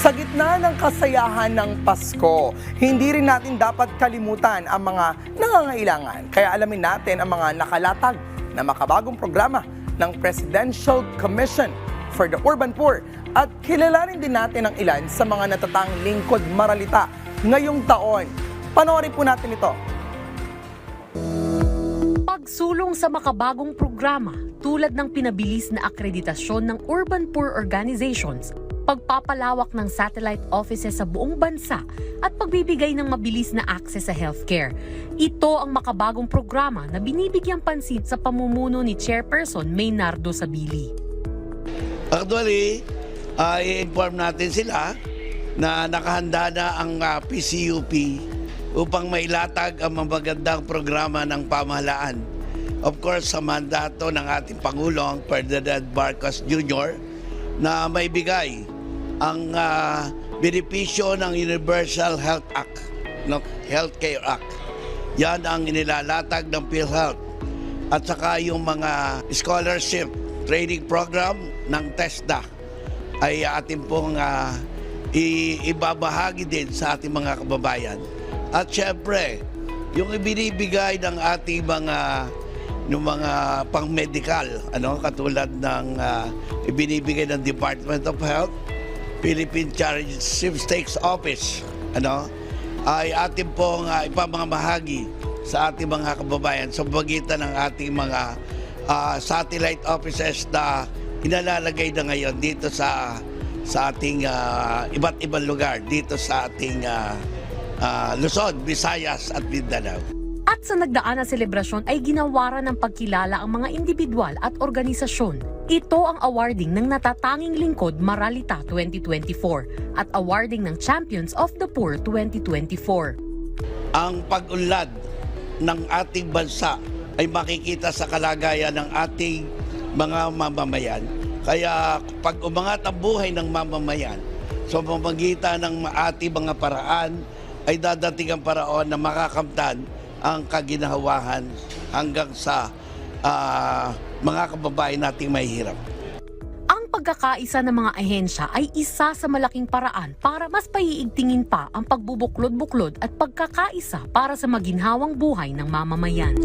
Sa gitna ng kasayahan ng Pasko, hindi rin natin dapat kalimutan ang mga nangangailangan. Kaya alamin natin ang mga nakalatag na makabagong programa ng Presidential Commission for the Urban Poor at kilalanin din natin ang ilan sa mga natatang lingkod maralita ngayong taon. Panoorin po natin ito. Pagsulong sa makabagong programa tulad ng pinabilis na akreditasyon ng Urban Poor Organizations, pagpapalawak ng satellite offices sa buong bansa at pagbibigay ng mabilis na access sa healthcare. Ito ang makabagong programa na binibigyang pansin sa pamumuno ni Chairperson Maynardo Sabili. Actually, i-inform natin sila na nakahanda na ang PCUP upang mailatag ang magagandang programa ng pamahalaan. Of course, sa mandato ng ating Pangulong, Ferdinand Marcos Jr., na maibigay ang benepisyo ng Universal Health Act, no? Healthcare Act. Yan ang inilalatag ng PhilHealth. At saka yung mga scholarship training program ng TESDA ay atin pong ibabahagi din sa ating mga kababayan. At syempre, yung ibinibigay ng ating mga pang-medical, katulad ng ibinibigay ng Department of Health, Philippine Charity Sweepstakes Office, ay atin pong ipamamahagi sa ating mga kababayan sa pagitan ng ating mga satellite offices na inalalagay na ngayon dito sa ating iba't ibang lugar dito sa ating Luzon, Visayas at Mindanao. At sa nagdaan na selebrasyon ay ginawaran ng pagkilala ang mga individual at organisasyon. Ito ang awarding ng Natatanging Lingkod Maralita 2024 at awarding ng Champions of the Poor 2024. Ang pag-unlad ng ating bansa ay makikita sa kalagayan ng ating mga mamamayan. Kaya pag umangat ang buhay ng mamamayan, sa pamamagitan ng ating mga paraan, ay dadating ang paraon na makakamtan ang kaginahawahan hanggang sa mga kababayan nating mahihirap. Ang pagkakaisa ng mga ahensya ay isa sa malaking paraan para mas paiigtingin pa ang pagbubuklod-buklod at pagkakaisa para sa maginhawang buhay ng mamamayan.